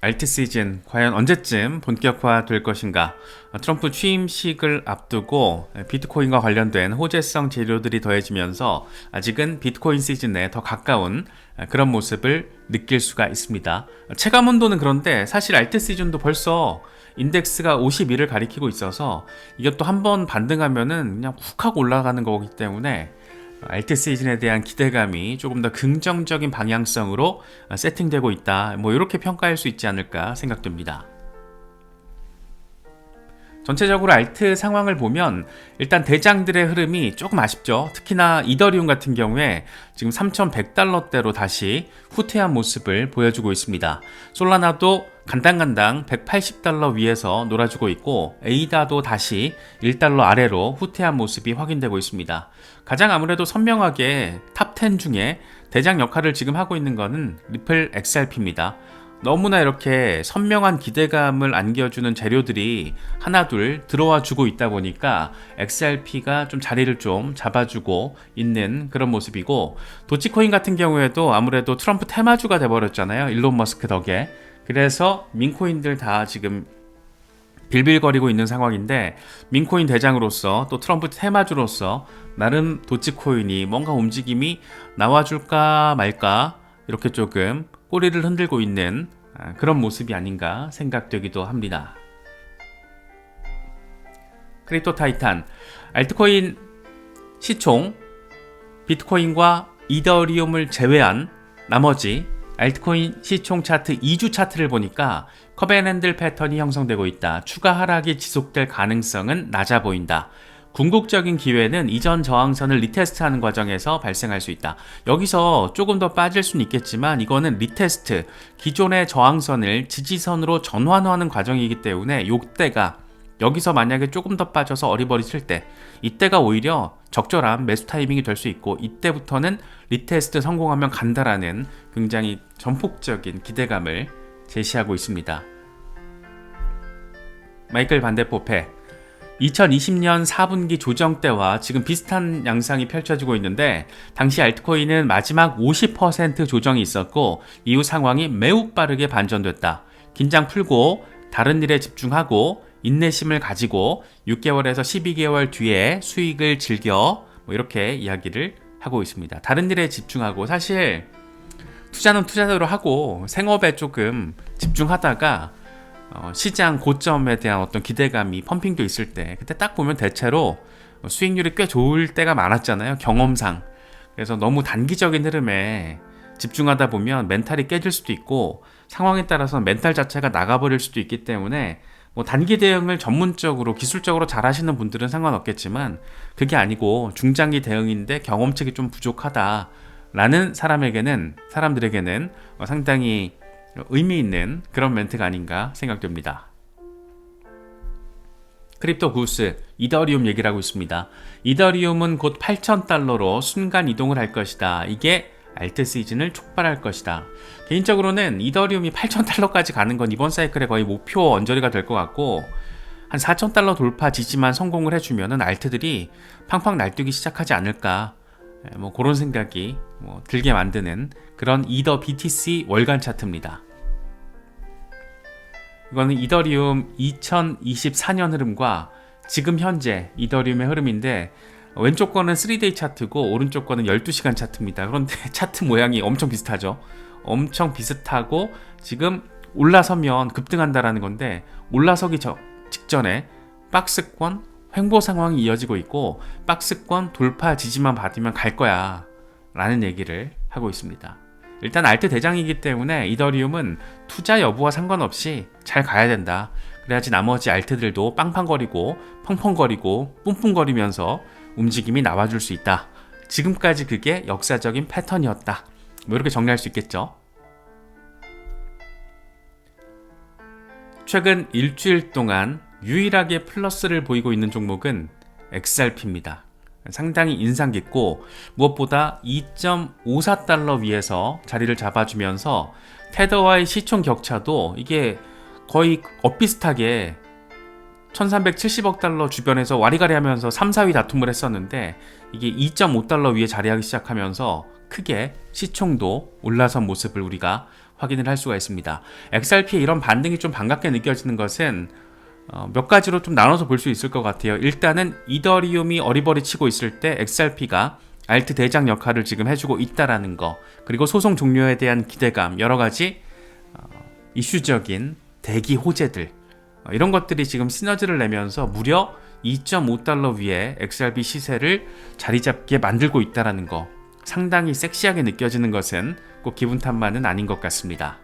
알트 시즌 과연 언제쯤 본격화될 것인가? 트럼프 취임식을 앞두고 비트코인과 관련된 호재성 재료들이 더해지면서 아직은 비트코인 시즌에 더 가까운 그런 모습을 느낄 수가 있습니다. 체감 온도는 그런데 사실 알트 시즌도 벌써 인덱스가 51을 가리키고 있어서 이것도 한번 반등하면은 그냥 훅 하고 올라가는 거기 때문에 알트 시즌에 대한 기대감이 조금 더 긍정적인 방향성으로 세팅되고 있다. 이렇게 평가할 수 있지 않을까 생각됩니다. 전체적으로 알트 상황을 보면 일단 대장들의 흐름이 조금 아쉽죠. 특히나 이더리움 같은 경우에 지금 3,100달러대로 다시 후퇴한 모습을 보여주고 있습니다. 솔라나도 간당간당 180달러 위에서 놀아주고 있고 에이다도 다시 1달러 아래로 후퇴한 모습이 확인되고 있습니다. 가장 아무래도 선명하게 탑 10 중에 대장 역할을 지금 하고 있는 것은 리플 XRP입니다. 너무나 이렇게 선명한 기대감을 안겨주는 재료들이 하나둘 들어와 주고 있다 보니까 XRP가 좀 자리를 좀 잡아주고 있는 그런 모습이고, 도치코인 같은 경우에도 아무래도 트럼프 테마주가 돼버렸잖아요. 일론 머스크 덕에. 그래서 민코인들 다 지금 빌빌거리고 있는 상황인데, 민코인 대장으로서 또 트럼프 테마주로서 나름 도치코인이 뭔가 움직임이 나와줄까 말까 이렇게 조금 꼬리를 흔들고 있는 그런 모습이 아닌가 생각되기도 합니다. 크립토 타이탄, 알트코인 시총 비트코인과 이더리움을 제외한 나머지 알트코인 시총 차트 2주 차트를 보니까 컵앤핸들 패턴이 형성되고 있다. 추가 하락이 지속될 가능성은 낮아 보인다. 궁극적인 기회는 이전 저항선을 리테스트하는 과정에서 발생할 수 있다. 여기서 조금 더 빠질 수는 있겠지만 이거는 리테스트, 기존의 저항선을 지지선으로 전환하는 과정이기 때문에 이때가, 여기서 만약에 조금 더 빠져서 어리버리칠 때, 이때가 오히려 적절한 매수 타이밍이 될 수 있고, 이때부터는 리테스트 성공하면 간다라는 굉장히 전폭적인 기대감을 제시하고 있습니다. 마이클 반데포페, 2020년 4분기 조정 때와 지금 비슷한 양상이 펼쳐지고 있는데, 당시 알트코인은 마지막 50% 조정이 있었고 이후 상황이 매우 빠르게 반전됐다. 긴장 풀고 다른 일에 집중하고 인내심을 가지고 6개월에서 12개월 뒤에 수익을 즐겨, 이렇게 이야기를 하고 있습니다. 다른 일에 집중하고, 사실 투자는 투자대로 하고 생업에 조금 집중하다가 시장 고점에 대한 어떤 기대감이 펌핑도 있을 때, 그때 딱 보면 대체로 수익률이 꽤 좋을 때가 많았잖아요, 경험상. 그래서 너무 단기적인 흐름에 집중하다 보면 멘탈이 깨질 수도 있고, 상황에 따라서 멘탈 자체가 나가버릴 수도 있기 때문에 단기 대응을 전문적으로 기술적으로 잘 하시는 분들은 상관없겠지만, 그게 아니고 중장기 대응인데 경험치가 좀 부족하다 라는 사람들에게는 상당히 의미 있는 그런 멘트가 아닌가 생각됩니다. 크립토 구스, 이더리움 얘기를 하고 있습니다. 이더리움은 곧 8,000달러로 순간 이동을 할 것이다. 이게 알트 시즌을 촉발할 것이다. 개인적으로는 이더리움이 8,000달러까지 가는 건 이번 사이클의 거의 목표 언저리가 될 것 같고, 한 4,000달러 돌파 지지만 성공을 해주면은 알트들이 팡팡 날뛰기 시작하지 않을까, 그런 생각이 들게 만드는 그런 이더 BTC 월간 차트입니다. 이거는 이더리움 2024년 흐름과 지금 현재 이더리움의 흐름인데, 왼쪽 거는 3데이 차트고 오른쪽 거는 12시간 차트입니다. 그런데 차트 모양이 엄청 비슷하죠. 엄청 비슷하고 지금 올라서면 급등한다라는 건데, 올라서기 직전에 박스권 횡보 상황이 이어지고 있고, 박스권 돌파 지지만 받으면 갈 거야 라는 얘기를 하고 있습니다. 일단 알트 대장이기 때문에 이더리움은 투자 여부와 상관없이 잘 가야 된다. 그래야지 나머지 알트들도 빵빵거리고 펑펑거리고 뿜뿜거리면서 움직임이 나와줄 수 있다. 지금까지 그게 역사적인 패턴이었다. 이렇게 정리할 수 있겠죠. 최근 일주일 동안 유일하게 플러스를 보이고 있는 종목은 XRP입니다. 상당히 인상 깊고, 무엇보다 2.54달러 위에서 자리를 잡아주면서 테더와의 시총 격차도 이게 거의 엇비슷하게 1370억 달러 주변에서 와리가리 하면서 3, 4위 다툼을 했었는데, 이게 2.5달러 위에 자리하기 시작하면서 크게 시총도 올라선 모습을 우리가 확인을 할 수가 있습니다. XRP의 이런 반등이 좀 반갑게 느껴지는 것은 몇 가지로 좀 나눠서 볼 수 있을 것 같아요. 일단은 이더리움이 어리버리치고 있을 때 XRP가 알트 대장 역할을 지금 해주고 있다라는 거, 그리고 소송 종료에 대한 기대감, 여러 가지 이슈적인 대기 호재들, 이런 것들이 지금 시너지를 내면서 무려 2.5달러 위에 XRP 시세를 자리 잡게 만들고 있다라는 거, 상당히 섹시하게 느껴지는 것은 꼭 기분 탓만은 아닌 것 같습니다.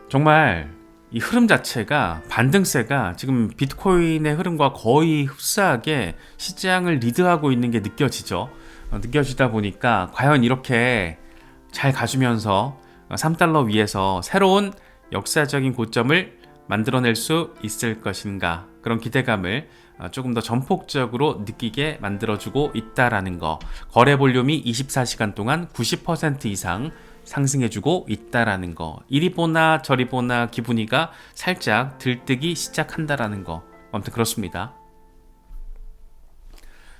정말 이 흐름 자체가, 반등세가 지금 비트코인의 흐름과 거의 흡사하게 시장을 리드하고 있는 게 느껴지죠. 느껴지다 보니까 과연 이렇게 잘 가주면서 3달러 위에서 새로운 역사적인 고점을 만들어낼 수 있을 것인가, 그런 기대감을 조금 더 전폭적으로 느끼게 만들어주고 있다라는 거, 거래 볼륨이 24시간 동안 90% 이상 상승해주고 있다라는 거, 이리 보나 저리 보나 기분이가 살짝 들뜨기 시작한다라는 거, 아무튼 그렇습니다.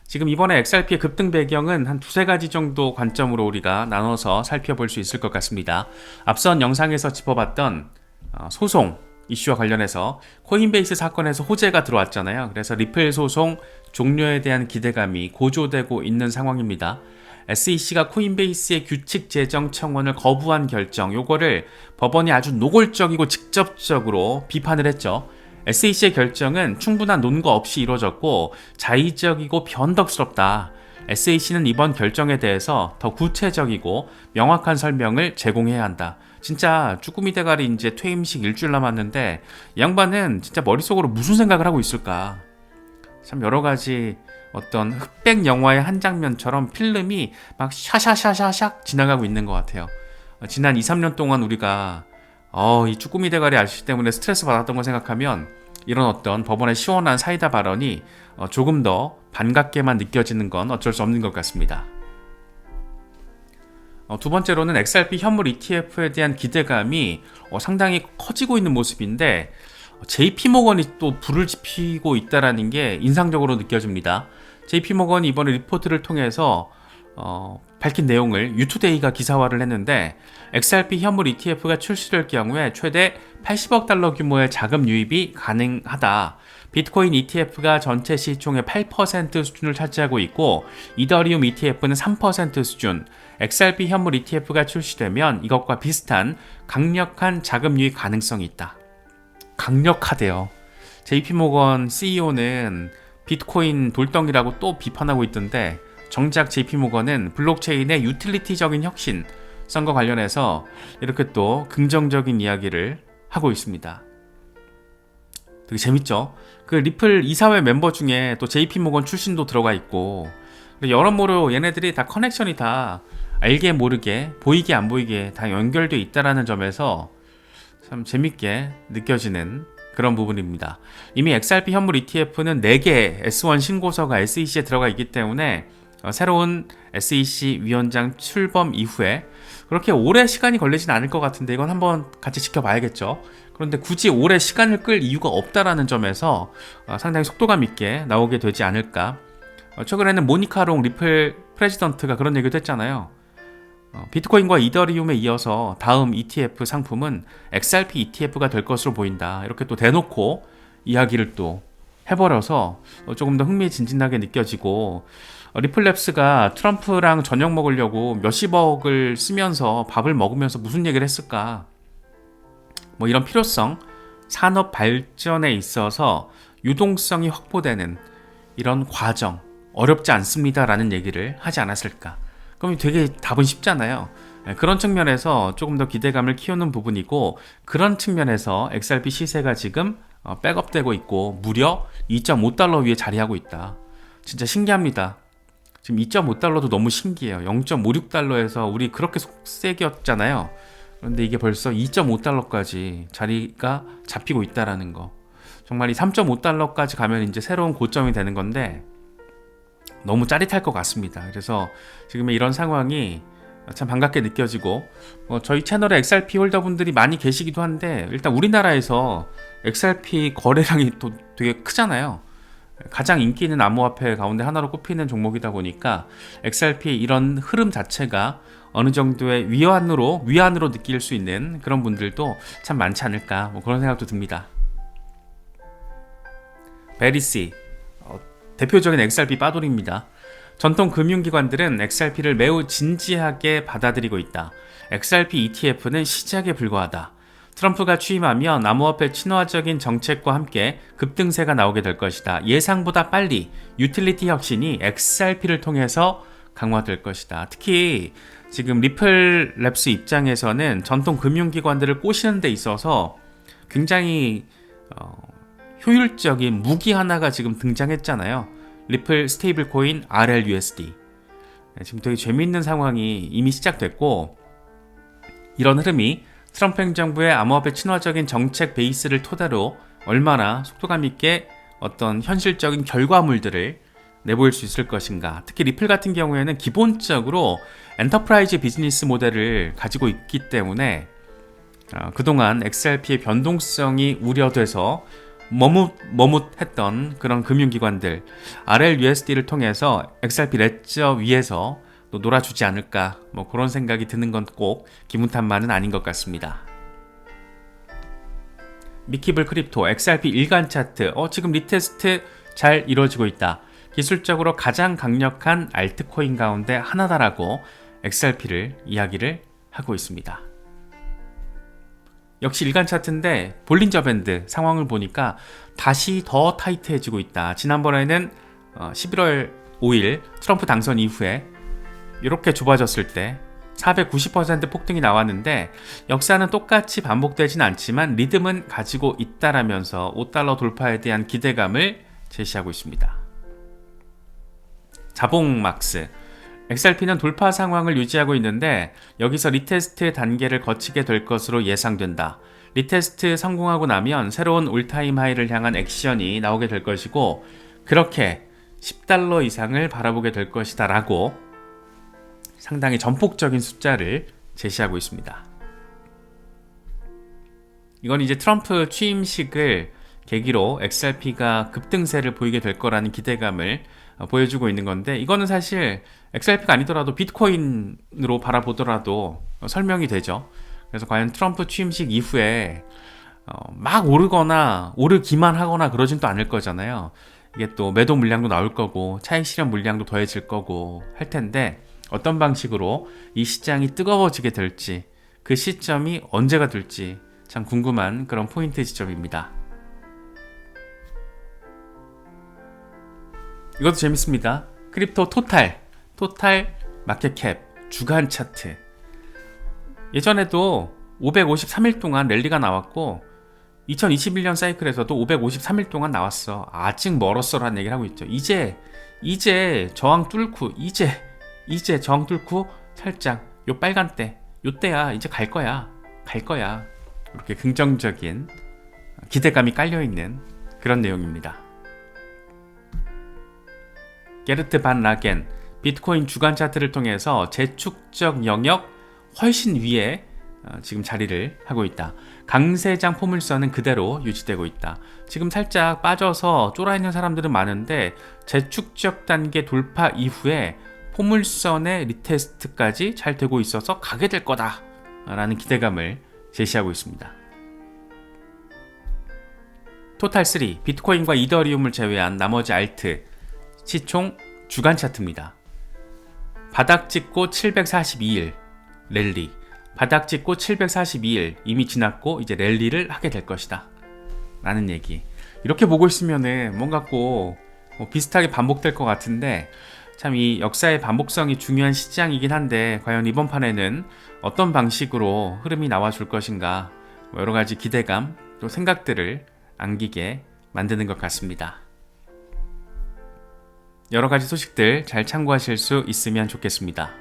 지금 이번에 XRP의 급등 배경은 한 두세 가지 정도 관점으로 우리가 나눠서 살펴볼 수 있을 것 같습니다. 앞선 영상에서 짚어봤던 소송 이슈와 관련해서 코인베이스 사건에서 호재가 들어왔잖아요. 그래서 리플 소송 종료에 대한 기대감이 고조되고 있는 상황입니다. SEC가 코인베이스의 규칙 제정 청원을 거부한 결정, 요거를 법원이 아주 노골적이고 직접적으로 비판을 했죠. SEC의 결정은 충분한 논거 없이 이루어졌고 자의적이고 변덕스럽다. SEC는 이번 결정에 대해서 더 구체적이고 명확한 설명을 제공해야 한다. 진짜 쭈꾸미 대가리 이제 퇴임식 일주일 남았는데 이 양반은 진짜 머릿속으로 무슨 생각을 하고 있을까? 참 여러 가지 어떤 흑백 영화의 한 장면처럼 필름이 막 샤샤샤샤샥 지나가고 있는 것 같아요. 지난 2, 3년 동안 우리가 이 쭈꾸미 대가리 아저씨 때문에 스트레스 받았던 거 생각하면 이런 어떤 법원의 시원한 사이다 발언이 조금 더 반갑게만 느껴지는 건 어쩔 수 없는 것 같습니다. 두 번째로는 XRP 현물 ETF에 대한 기대감이 상당히 커지고 있는 모습인데 JP모건이 또 불을 지피고 있다는 게 인상적으로 느껴집니다. JP모건이 이번에 리포트를 통해서 밝힌 내용을 유투데이가 기사화를 했는데 XRP 현물 ETF가 출시될 경우에 최대 80억 달러 규모의 자금 유입이 가능하다. 비트코인 ETF가 전체 시총의 8% 수준을 차지하고 있고 이더리움 ETF는 3% 수준, XRP 현물 ETF가 출시되면 이것과 비슷한 강력한 자금 유입 가능성이 있다. 강력하대요. JP모건 CEO는 비트코인 돌덩이라고 또 비판하고 있던데 정작 JP모건은 블록체인의 유틸리티적인 혁신성과 관련해서 이렇게 또 긍정적인 이야기를 하고 있습니다. 되게 재밌죠? 그 리플 이사회 멤버 중에 또 JP모건 출신도 들어가 있고 여러모로 얘네들이 다 커넥션이 다 알게 모르게 보이게 안 보이게 다 연결되어 있다는 점에서 참 재밌게 느껴지는 그런 부분입니다. 이미 XRP 현물 ETF는 4개 S1 신고서가 SEC에 들어가 있기 때문에 새로운 SEC 위원장 출범 이후에 그렇게 오래 시간이 걸리진 않을 것 같은데 이건 한번 같이 지켜봐야겠죠. 그런데 굳이 오래 시간을 끌 이유가 없다라는 점에서 상당히 속도감 있게 나오게 되지 않을까. 최근에는 모니카롱 리플 프레지던트가 그런 얘기도 했잖아요. 비트코인과 이더리움에 이어서 다음 ETF 상품은 XRP ETF가 될 것으로 보인다. 이렇게 또 대놓고 이야기를 또 해버려서 조금 더 흥미진진하게 느껴지고 리플랩스가 트럼프랑 저녁 먹으려고 몇십억을 쓰면서 밥을 먹으면서 무슨 얘기를 했을까? 뭐 이런 필요성, 산업 발전에 있어서 유동성이 확보되는 이런 과정 어렵지 않습니다라는 얘기를 하지 않았을까? 그럼 되게 답은 쉽잖아요. 그런 측면에서 조금 더 기대감을 키우는 부분이고 그런 측면에서 XRP 시세가 지금 백업되고 있고 무려 2.5달러 위에 자리하고 있다. 진짜 신기합니다. 지금 2.5달러도 너무 신기해요. 0.56달러에서 우리 그렇게 속세겼잖아요. 그런데 이게 벌써 2.5달러까지 자리가 잡히고 있다라는 거. 정말 이 3.5달러까지 가면 이제 새로운 고점이 되는 건데 너무 짜릿할 것 같습니다. 그래서 지금의 이런 상황이 참 반갑게 느껴지고 저희 채널에 XRP 홀더분들이 많이 계시기도 한데 일단 우리나라에서 XRP 거래량이 또 되게 크잖아요. 가장 인기 있는 암호화폐 가운데 하나로 꼽히는 종목이다 보니까 XRP의 이런 흐름 자체가 어느 정도의 위안으로 느낄 수 있는 그런 분들도 참 많지 않을까, 그런 생각도 듭니다. 베리씨, 대표적인 XRP 빠돌입니다. 전통 금융기관들은 XRP를 매우 진지하게 받아들이고 있다. XRP ETF는 시작에 불과하다. 트럼프가 취임하면 암호화폐 친화적인 정책과 함께 급등세가 나오게 될 것이다. 예상보다 빨리 유틸리티 혁신이 XRP를 통해서 강화될 것이다. 특히 지금 리플랩스 입장에서는 전통 금융기관들을 꼬시는 데 있어서 굉장히 효율적인 무기 하나가 지금 등장했잖아요. 리플 스테이블 코인 RLUSD. 지금 되게 재미있는 상황이 이미 시작됐고, 이런 흐름이 트럼프 행정부의 암호화폐 친화적인 정책 베이스를 토대로 얼마나 속도감 있게 어떤 현실적인 결과물들을 내보일 수 있을 것인가. 특히 리플 같은 경우에는 기본적으로 엔터프라이즈 비즈니스 모델을 가지고 있기 때문에 그동안 XRP의 변동성이 우려돼서 머뭇했던 그런 금융기관들, RLUSD를 통해서 XRP 레저 위에서 또 놀아주지 않을까, 그런 생각이 드는 건 꼭 기분탓만은 아닌 것 같습니다. 미키블 크립토 XRP 일간 차트, 지금 리테스트 잘 이루어지고 있다. 기술적으로 가장 강력한 알트코인 가운데 하나다라고 XRP를 이야기를 하고 있습니다. 역시 일간 차트인데 볼린저 밴드 상황을 보니까 다시 더 타이트해지고 있다. 지난번에는 11월 5일 트럼프 당선 이후에 이렇게 좁아졌을 때 490% 폭등이 나왔는데, 역사는 똑같이 반복되진 않지만 리듬은 가지고 있다라면서 $5 돌파에 대한 기대감을 제시하고 있습니다. 자봉막스, XRP는 돌파 상황을 유지하고 있는데 여기서 리테스트 단계를 거치게 될 것으로 예상된다. 리테스트 성공하고 나면 새로운 올타임 하이를 향한 액션이 나오게 될 것이고, 그렇게 $10 이상을 바라보게 될 것이다 라고 상당히 전폭적인 숫자를 제시하고 있습니다. 이건 이제 트럼프 취임식을 계기로 XRP가 급등세를 보이게 될 거라는 기대감을 보여주고 있는 건데, 이거는 사실 XRP가 아니더라도 비트코인으로 바라보더라도 설명이 되죠. 그래서 과연 트럼프 취임식 이후에 막 오르거나 오르기만 하거나 그러진 또 않을 거잖아요. 이게 또 매도 물량도 나올 거고 차익 실현 물량도 더해질 거고 할 텐데, 어떤 방식으로 이 시장이 뜨거워지게 될지, 그 시점이 언제가 될지 참 궁금한 그런 포인트 지점입니다. 이것도 재밌습니다. 크립토 토탈 마켓캡 주간 차트. 예전에도 553일 동안 랠리가 나왔고 2021년 사이클에서도 553일 동안 나왔어. 아직 멀었어라는 얘기를 하고 있죠. 이제 저항 뚫고 이제 저항 뚫고 살짝 요 빨간대, 요때야 이제 갈 거야. 이렇게 긍정적인 기대감이 깔려있는 그런 내용입니다. 게르트 반 라겐, 비트코인 주간 차트를 통해서 재축적 영역 훨씬 위에 지금 자리를 하고 있다. 강세장 포물선은 그대로 유지되고 있다. 지금 살짝 빠져서 쫄아있는 사람들은 많은데 재축적 단계 돌파 이후에 포물선의 리테스트까지 잘 되고 있어서 가게 될 거다 라는 기대감을 제시하고 있습니다. 토탈3, 비트코인과 이더리움을 제외한 나머지 알트 시총 주간 차트입니다. 바닥 찍고 742일 랠리, 바닥 찍고 742일 이미 지났고 이제 랠리를 하게 될 것이다 라는 얘기. 이렇게 보고 있으면은 뭔가 꼭 비슷하게 반복될 것 같은데, 참 이 역사의 반복성이 중요한 시장이긴 한데 과연 이번 판에는 어떤 방식으로 흐름이 나와줄 것인가, 여러 가지 기대감 또 생각들을 안기게 만드는 것 같습니다. 여러 가지 소식들 잘 참고하실 수 있으면 좋겠습니다.